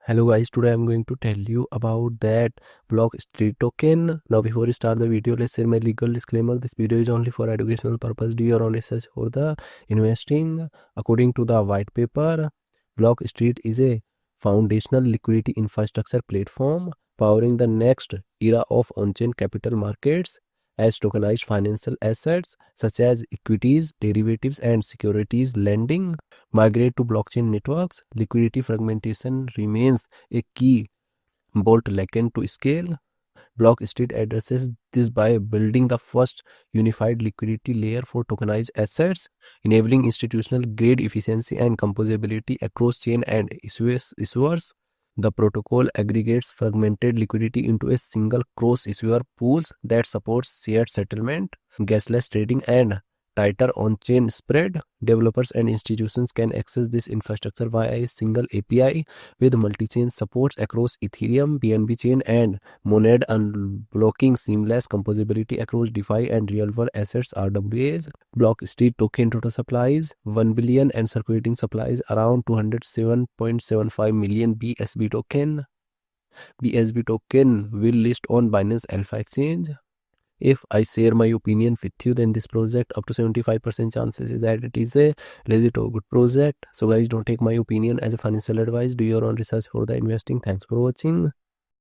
Hello guys, today I'm going to tell you about that block street token. Now before we start the video, let's say my legal disclaimer. This video is only for educational purpose. Do your own research for the investing. According to the white paper, block street is a foundational liquidity infrastructure platform powering the next era of on-chain capital markets as tokenized financial assets such as equities, derivatives and securities lending migrate to blockchain networks. Liquidity fragmentation remains a key bottleneck to scale. Block Street addresses this by building the first unified liquidity layer for tokenized assets, enabling institutional grade efficiency and composability across chain and issuers. The protocol aggregates fragmented liquidity into a single cross-issuer pools that supports shared settlement, gasless trading, and tighter on-chain spread. Developers and institutions can access this infrastructure via a single API with multi-chain supports across Ethereum, BNB chain, and Monad, unblocking seamless composability across DeFi and real-world assets (RWAs). Block Street token total supplies 1 billion and circulating supplies around 207.75 million BSB token. BSB token will list on Binance Alpha Exchange. If I share my opinion with you, then this project up to 75% chances is that it is a legit or good project. So guys, don't take my opinion as a financial advice. Do your own research for the investing. Thanks for watching.